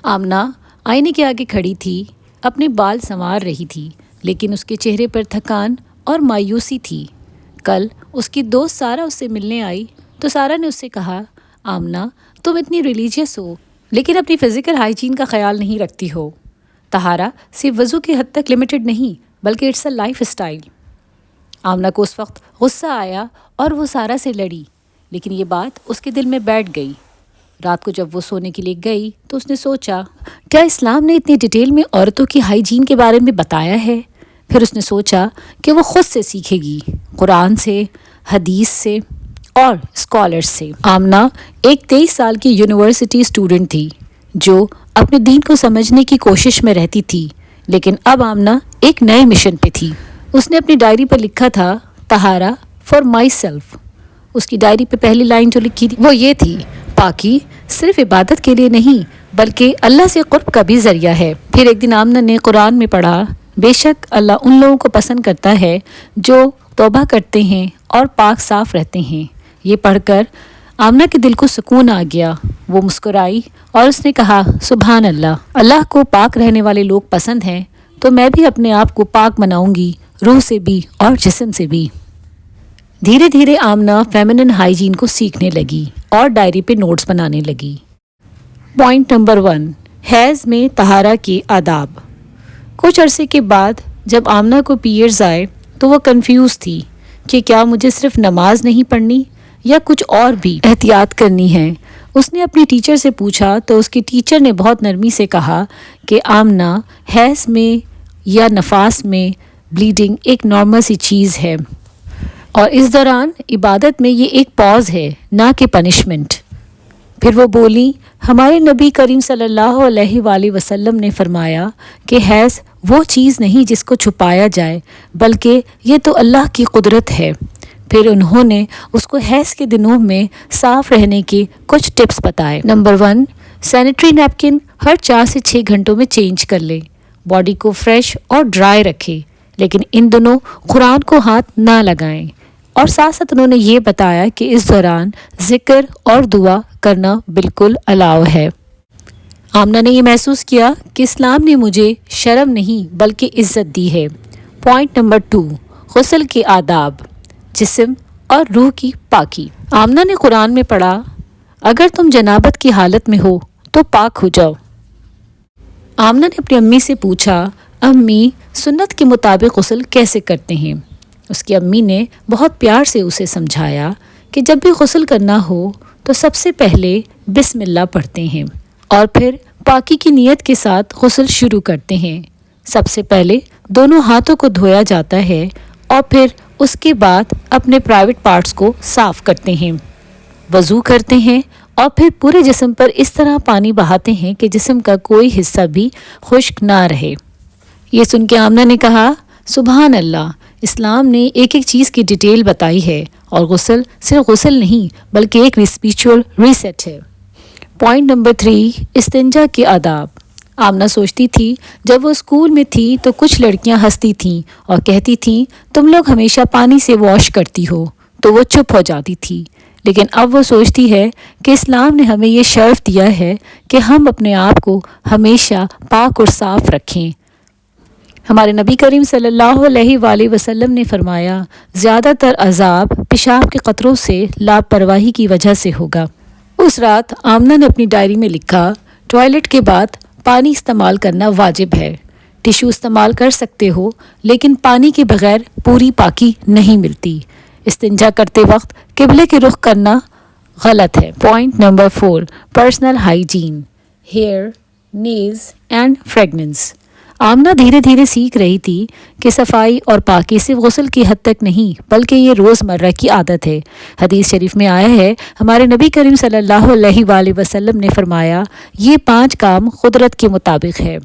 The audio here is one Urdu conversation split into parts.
آمنہ آئینے کے آگے کھڑی تھی، اپنے بال سنوار رہی تھی، لیکن اس کے چہرے پر تھکان اور مایوسی تھی۔ کل اس کی دوست سارہ اس سے ملنے آئی تو سارہ نے اس سے کہا، آمنہ تم اتنی ریلیجیس ہو لیکن اپنی فزیکل ہائیجین کا خیال نہیں رکھتی ہو۔ طہارہ صرف وضو کی حد تک لمیٹڈ نہیں بلکہ it's a lifestyle. Amna کو اس وقت غصہ آیا اور وہ سارہ سے لڑی، لیکن یہ بات اس کے دل میں بیٹھ گئی۔ رات کو جب وہ سونے کے لیے گئی تو اس نے سوچا، کیا اسلام نے اتنی ڈیٹیل میں عورتوں کی ہائیجین کے بارے میں بتایا ہے؟ پھر اس نے سوچا کہ وہ خود سے سیکھے گی، قرآن سے، حدیث سے اور اسکالرز سے۔ آمنہ ایک 23 سال کی یونیورسٹی اسٹوڈنٹ تھی جو اپنے دین کو سمجھنے کی کوشش میں رہتی تھی، لیکن اب آمنہ ایک نئے مشن پہ تھی۔ اس نے اپنی ڈائری پر لکھا تھا، طہارہ فار مائی سیلف۔ اس کی ڈائری پہ پہلی لائن جو لکھی تھی وہ یہ تھی، پاکی صرف عبادت کے لیے نہیں بلکہ اللہ سے قرب کا بھی ذریعہ ہے۔ پھر ایک دن آمنہ نے قرآن میں پڑھا، بے شک اللہ ان لوگوں کو پسند کرتا ہے جو توبہ کرتے ہیں اور پاک صاف رہتے ہیں۔ یہ پڑھ کر آمنہ کے دل کو سکون آ گیا۔ وہ مسکرائی اور اس نے کہا، سبحان اللہ، اللہ کو پاک رہنے والے لوگ پسند ہیں تو میں بھی اپنے آپ کو پاک بناؤں گی، روح سے بھی اور جسم سے بھی۔ دھیرے دھیرے آمنہ فیمنن ہائیجین کو سیکھنے لگی اور ڈائری پہ نوٹس بنانے لگی۔ پوائنٹ نمبر 1، حیض میں طہارہ کے آداب۔ کچھ عرصے کے بعد جب آمنہ کو پیریڈز آئے تو وہ کنفیوز تھی کہ کیا مجھے صرف نماز نہیں پڑھنی یا کچھ اور بھی احتیاط کرنی ہے۔ اس نے اپنی ٹیچر سے پوچھا تو اس کی ٹیچر نے بہت نرمی سے کہا کہ آمنہ، حیض میں یا نفاس میں بلیڈنگ ایک نارمل سی چیز ہے اور اس دوران عبادت میں یہ ایک پاز ہے، نہ کہ پنشمنٹ۔ پھر وہ بولی، ہمارے نبی کریم صلی اللہ علیہ وآلہ وسلم نے فرمایا کہ حیض وہ چیز نہیں جس کو چھپایا جائے بلکہ یہ تو اللہ کی قدرت ہے۔ پھر انہوں نے اس کو حیض کے دنوں میں صاف رہنے کے کچھ ٹپس بتائے۔ نمبر 1، سینیٹری نیپکن ہر 4 سے 6 گھنٹوں میں چینج کر لیں۔ باڈی کو فریش اور ڈرائی رکھیں، لیکن ان دنوں قرآن کو ہاتھ نہ لگائیں۔ اور ساتھ ساتھ انہوں نے یہ بتایا کہ اس دوران ذکر اور دعا کرنا بالکل الاؤ ہے۔ آمنہ نے یہ محسوس کیا کہ اسلام نے مجھے شرم نہیں بلکہ عزت دی ہے۔ پوائنٹ نمبر 2، غسل کے آداب، جسم اور روح کی پاکی۔ آمنہ نے قرآن میں پڑھا، اگر تم جنابت کی حالت میں ہو تو پاک ہو جاؤ۔ آمنہ نے اپنی امی سے پوچھا، امی سنت کے مطابق غسل کیسے کرتے ہیں؟ اس کی امی نے بہت پیار سے اسے سمجھایا کہ جب بھی غسل کرنا ہو تو سب سے پہلے بسم اللہ پڑھتے ہیں اور پھر پاکی کی نیت کے ساتھ غسل شروع کرتے ہیں۔ سب سے پہلے دونوں ہاتھوں کو دھویا جاتا ہے اور پھر اس کے بعد اپنے پرائیویٹ پارٹس کو صاف کرتے ہیں، وضو کرتے ہیں اور پھر پورے جسم پر اس طرح پانی بہاتے ہیں کہ جسم کا کوئی حصہ بھی خشک نہ رہے۔ یہ سن کے آمنہ نے کہا، سبحان اللہ، اسلام نے ایک ایک چیز کی ڈیٹیل بتائی ہے اور غسل صرف غسل نہیں بلکہ ایک اسپریچول ریسیٹ ہے۔ پوائنٹ نمبر 3، استنجا کے آداب۔ آمنہ سوچتی تھی جب وہ اسکول میں تھی تو کچھ لڑکیاں ہنستی تھیں اور کہتی تھیں تم لوگ ہمیشہ پانی سے واش کرتی ہو، تو وہ چپ ہو جاتی تھی، لیکن اب وہ سوچتی ہے کہ اسلام نے ہمیں یہ شرف دیا ہے کہ ہم اپنے آپ کو ہمیشہ پاک اور صاف رکھیں۔ ہمارے نبی کریم صلی اللہ علیہ وآلہ وسلم نے فرمایا، زیادہ تر عذاب پیشاب کے قطروں سے لاپرواہی کی وجہ سے ہوگا۔ اس رات آمنہ نے اپنی ڈائری میں لکھا، ٹوائلٹ کے بعد پانی استعمال کرنا واجب ہے۔ ٹیشو استعمال کر سکتے ہو لیکن پانی کے بغیر پوری پاکی نہیں ملتی۔ استنجا کرتے وقت قبلے کے رخ کرنا غلط ہے۔ Point number 4، personal hygiene, hair, nails and fragrance. Amna دھیرے دھیرے سیکھ رہی تھی کہ صفائی اور پاکی صرف غسل کی حد تک نہیں بلکہ یہ روزمرہ کی عادت ہے۔ حدیث شریف میں آیا ہے، ہمارے نبی کریم صلی اللہ علیہ وآلہ وسلم نے فرمایا، یہ 5 کام قدرت کے مطابق ہے۔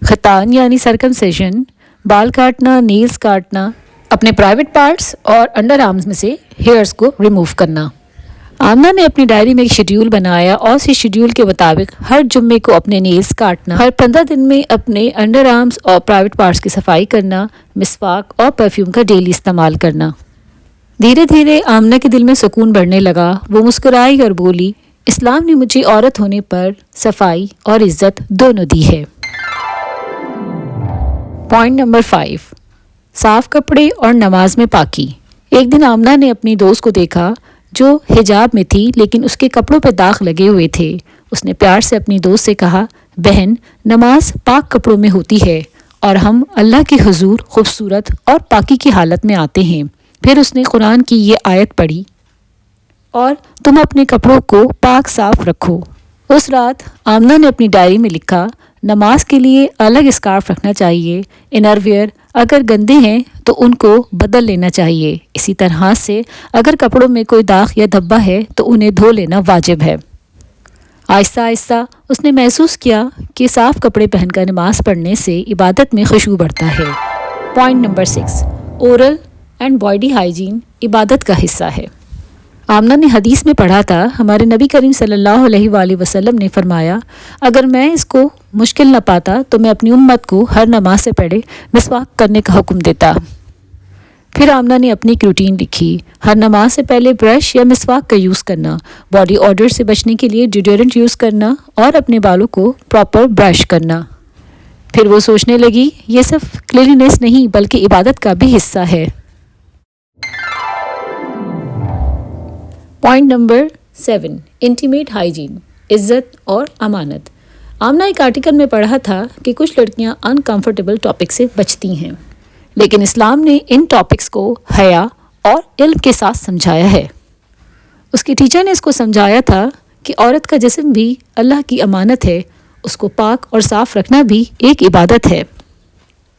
ختان یعنی سرکمسیشن، بال کاٹنا، نیلز کاٹنا، اپنے پرائیویٹ پارٹس اور انڈر آرمز میں سے ہیئرز کو ریموو کرنا۔ آمنہ نے اپنی ڈائری میں ایک شیڈیول بنایا اور اس شیڈیول کے مطابق ہر جمعے کو اپنے نیلز کاٹنا، ہر 15 دن میں اپنے انڈر آرمز اور پرائیویٹ پارٹس کی صفائی کرنا، مسواک اور پرفیوم کا ڈیلی استعمال کرنا۔ دھیرے دھیرے آمنہ کے دل میں سکون بڑھنے لگا۔ وہ مسکرائی اور بولی، اسلام نے مجھے عورت ہونے پر صفائی اور عزت دونوں دی ہے۔ پوائنٹ نمبر 5، صاف کپڑے اور نماز میں پاکی۔ ایک دن آمنہ نے اپنی دوست کو دیکھا جو حجاب میں تھی لیکن اس کے کپڑوں پہ داغ لگے ہوئے تھے۔ اس نے پیار سے اپنی دوست سے کہا، بہن، نماز پاک کپڑوں میں ہوتی ہے اور ہم اللہ کے حضور خوبصورت اور پاکی کی حالت میں آتے ہیں۔ پھر اس نے قرآن کی یہ آیت پڑھی، اور تم اپنے کپڑوں کو پاک صاف رکھو۔ اس رات آمنہ نے اپنی ڈائری میں لکھا، نماز کے لیے الگ اسکارف رکھنا چاہیے، انر ویئر اگر گندے ہیں تو ان کو بدل لینا چاہیے، اسی طرح سے اگر کپڑوں میں کوئی داغ یا دھبا ہے تو انہیں دھو لینا واجب ہے۔ آہستہ آہستہ اس نے محسوس کیا کہ صاف کپڑے پہن کر نماز پڑھنے سے عبادت میں خشوع بڑھتا ہے۔ Point number 6، oral and body hygiene عبادت کا حصہ ہے۔ آمنہ نے حدیث میں پڑھا تھا، ہمارے نبی کریم صلی اللہ علیہ وآلہ وسلم نے فرمایا، اگر میں اس کو مشکل نہ پاتا تو میں اپنی امت کو ہر نماز سے پہلے مسواک کرنے کا حکم دیتا۔ پھر آمنہ نے اپنی ایک روٹین لکھی، ہر نماز سے پہلے برش یا مسواک کا یوز کرنا، باڈی آڈر سے بچنے کے لیے ڈیوڈرنٹ یوز کرنا اور اپنے بالوں کو پراپر برش کرنا۔ پھر وہ سوچنے لگی، یہ صرف کلیننس نہیں بلکہ عبادت کا بھی حصہ ہے۔ پوائنٹ نمبر 7، انٹیمیٹ ہائیجین عزت اور امانت۔ آمنہ ایک آرٹیکل میں پڑھا تھا کہ کچھ لڑکیاں انکمفرٹیبل ٹاپک سے بچتی ہیں، لیکن اسلام نے ان ٹاپکس کو حیا اور علم کے ساتھ سمجھایا ہے۔ اس کی ٹیچر نے اس کو سمجھایا تھا کہ عورت کا جسم بھی اللہ کی امانت ہے، اس کو پاک اور صاف رکھنا بھی ایک عبادت ہے۔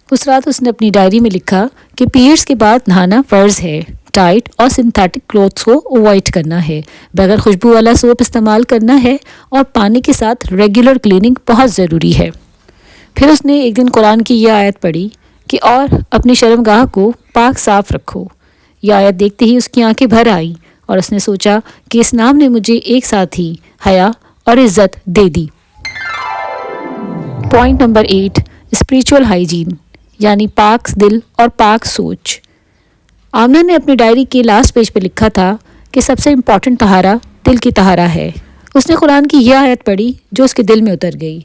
اس رات اس نے اپنی ڈائری میں لکھا کہ پیریڈز کے بعد نہانا فرض ہے، ٹائٹ اور سنتھیٹک کلوتھس کو اوائڈ کرنا ہے، بغیر خوشبو والا سوپ استعمال کرنا ہے، اور پانی کے ساتھ ریگولر کلیننگ بہت ضروری ہے۔ پھر اس نے ایک دن قرآن کی یہ آیت پڑھی کہ اور اپنی شرمگاہ کو پاک صاف رکھو۔ یہ آیت دیکھتے ہی اس کی آنکھیں بھر آئیں اور اس نے سوچا کہ اسلام نے مجھے ایک ساتھ ہی حیا اور عزت دے دی۔ پوائنٹ نمبر 8، اسپریچول ہائیجین یعنی پاک دل اور پاک سوچ۔ آمنہ نے اپنی ڈائری کے لاسٹ پیج پہ لکھا تھا کہ سب سے امپورٹنٹ طہارہ دل کی طہارہ ہے۔ اس نے قرآن کی یہ آیت پڑھی جو اس کے دل میں اتر گئی،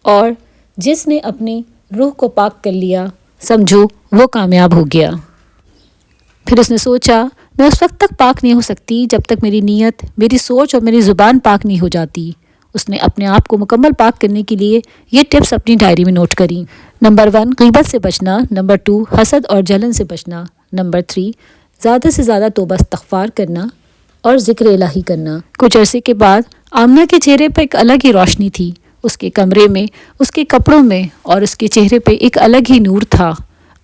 اور جس نے اپنی روح کو پاک کر لیا سمجھو وہ کامیاب ہو گیا۔ پھر اس نے سوچا، میں اس وقت تک پاک نہیں ہو سکتی جب تک میری نیت، میری سوچ اور میری زبان پاک نہیں ہو جاتی۔ اس نے اپنے آپ کو مکمل پاک کرنے کے لیے یہ ٹپس اپنی ڈائری میں نوٹ کریں۔ نمبر 1، غیبت سے بچنا۔ نمبر 2، حسد اور جلن سے بچنا۔ نمبر 3، زیادہ سے زیادہ توبہ استغفار کرنا اور ذکر الہی کرنا۔ کچھ عرصے کے بعد آمنہ کے چہرے پر ایک الگ ہی روشنی تھی، اس کے کمرے میں، اس کے کپڑوں میں اور اس کے چہرے پہ ایک الگ ہی نور تھا۔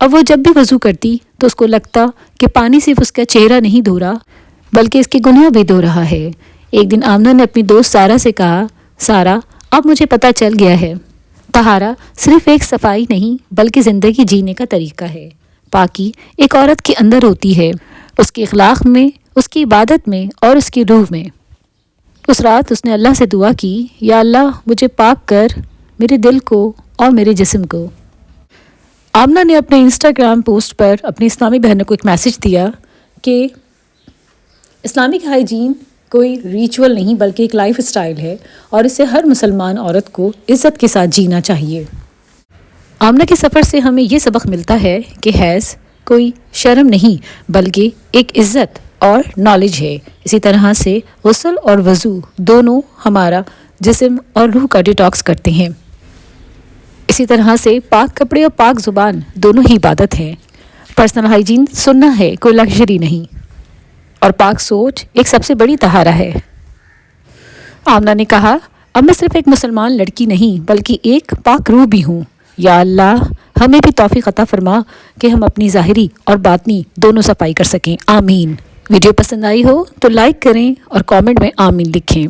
اب وہ جب بھی وضو کرتی تو اس کو لگتا کہ پانی صرف اس کا چہرہ نہیں دھو رہا بلکہ اس کے گناہ بھی دھو رہا ہے۔ ایک دن آمنہ نے اپنی دوست سارہ سے کہا، سارہ، اب مجھے پتہ چل گیا ہے، طہارہ صرف ایک صفائی نہیں بلکہ زندگی جینے کا طریقہ ہے۔ پاکی ایک عورت کے اندر ہوتی ہے، اس کے اخلاق میں، اس کی عبادت میں اور اس کی روح میں۔ اس رات اس نے اللہ سے دعا کی، یا اللہ مجھے پاک کر، میرے دل کو اور میرے جسم کو۔ آمنہ نے اپنے انسٹاگرام پوسٹ پر اپنی اسلامی بہنوں کو ایک میسج دیا کہ اسلامک ہائیجین کوئی ریچول نہیں بلکہ ایک لائف سٹائل ہے، اور اسے ہر مسلمان عورت کو عزت کے ساتھ جینا چاہیے۔ آمنہ کے سفر سے ہمیں یہ سبق ملتا ہے کہ حیض کوئی شرم نہیں بلکہ ایک عزت اور نالج ہے۔ اسی طرح سے غسل اور وضو دونوں ہمارا جسم اور روح کا ڈیٹاکس کرتے ہیں۔ اسی طرح سے پاک کپڑے اور پاک زبان دونوں ہی عبادت ہیں۔ پرسنل ہائیجین سننا ہے، کوئی لگژری نہیں، اور پاک سوچ ایک سب سے بڑی طہارہ ہے۔ آمنہ نے کہا، اب میں صرف ایک مسلمان لڑکی نہیں بلکہ ایک پاک روح بھی ہوں۔ یا اللہ ہمیں بھی توفیق عطا فرما کہ ہم اپنی ظاہری اور باطنی دونوں صفائی کر سکیں، آمین۔ ویڈیو پسند آئی ہو تو لائک کریں اور کامنٹ میں آمین لکھیں۔